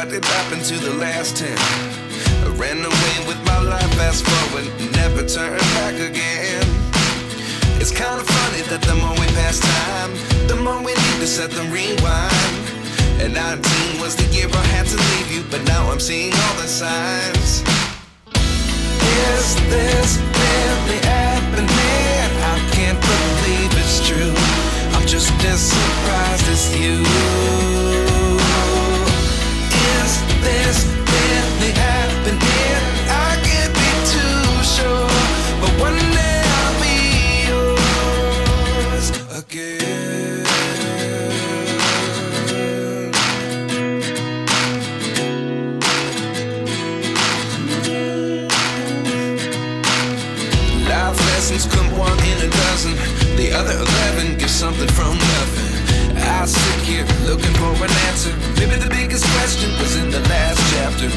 what did happen to the last 10? I ran away with my life, fast forward, never turn back again. It's kind of funny that the more we pass time, the more we need to set them rewind. And 19 was the year I had to leave you, but now I'm seeing all the signs. Is this really happening? I can't believe it's true. I'm just as surprised as you. Is this really happening? I can't be too sure, but one day I'll be yours again. Life lessons come one in a dozen. The other 11 get something from nothing. I sit here looking for an answer. Maybe the biggest question was in the last chapter.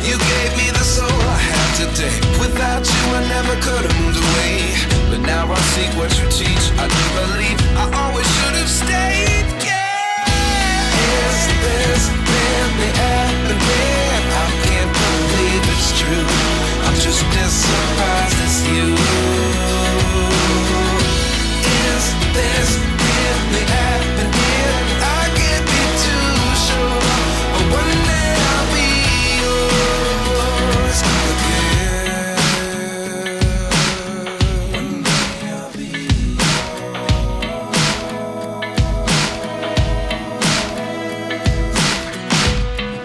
You gave me the soul I have today. Without you I never could have moved away. But now I see what you teach. I do believe I always should have stayed. Yeah. Is this really happening? I can't believe it's true. I'm just as surprised as you. Is this really happening? I can't be too sure, but one day I'll be yours again. One day I'll be yours.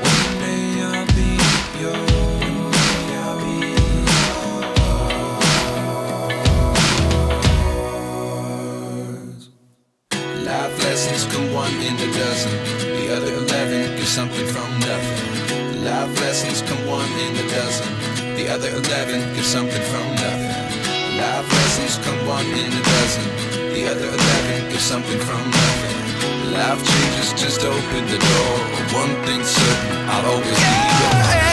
One day I'll be yours. I'll be yours. Life lessons come one in a dozen. The other 11 get something from nothing. Life lessons come one in a dozen. The other 11 get something from nothing. Life lessons come one in a dozen. The other 11 get something from nothing. Life changes just open the door. One thing's certain, I'll always be yours.